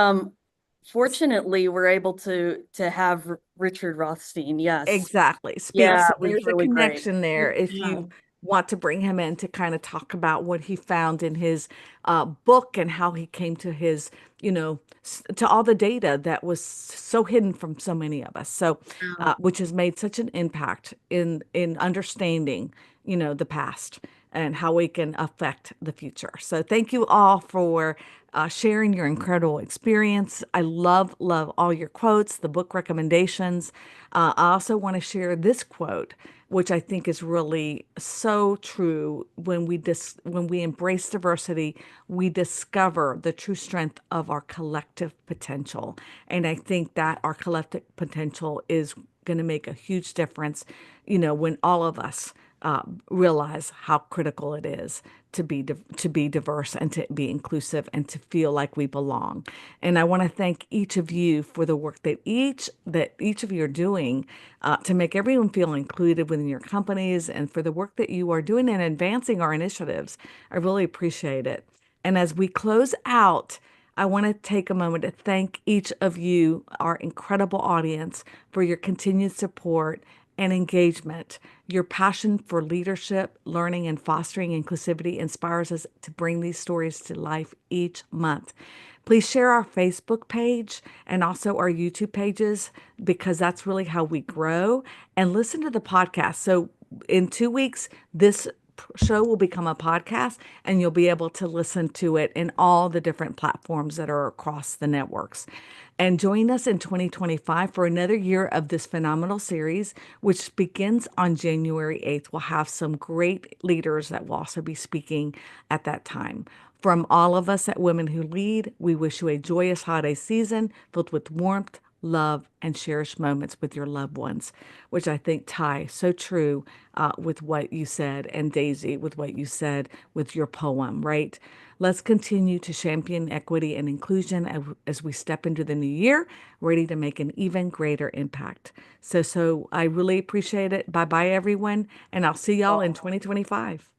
fortunately were able to have Richard Rothstein. Yes. exactly speak. Yeah, So it was there's a really great. connection there. If yeah. you want to bring him in to kind of talk about what he found in his book and how he came to his, to all the data that was so hidden from so many of us. So, Wow. which has made such an impact in understanding, the past and how we can affect the future. So, thank you all for sharing your incredible experience. I love, love all your quotes, the book recommendations. I also want to share this quote, which I think is really so true. When we embrace diversity, we discover the true strength of our collective potential. And I think that our collective potential is going to make a huge difference, when all of us realize how critical it is to be diverse and to be inclusive and to feel like we belong. And I want to thank each of you for the work that each of you are doing to make everyone feel included within your companies and for the work that you are doing in advancing our initiatives. I really appreciate it. And as we close out, I want to take a moment to thank each of you, our incredible audience, for your continued support and engagement. Your passion for leadership, learning, and fostering inclusivity inspires us to bring these stories to life each month. Please share our Facebook page and also our YouTube pages because that's really how we grow. And listen to the podcast. So, in 2 weeks, this show will become a podcast and you'll be able to listen to it in all the different platforms that are across the networks. And join us in 2025 for another year of this phenomenal series, which begins on January 8th. We'll have some great leaders that will also be speaking at that time. From all of us at Women Who Lead, we wish you a joyous holiday season filled with warmth, love, and cherished moments with your loved ones, which I think tie so true with what you said, and Daisy, with what you said with your poem, right? Let's continue to champion equity and inclusion as we step into the new year, ready to make an even greater impact. So I really appreciate it. Bye bye, everyone. And I'll see y'all in 2025.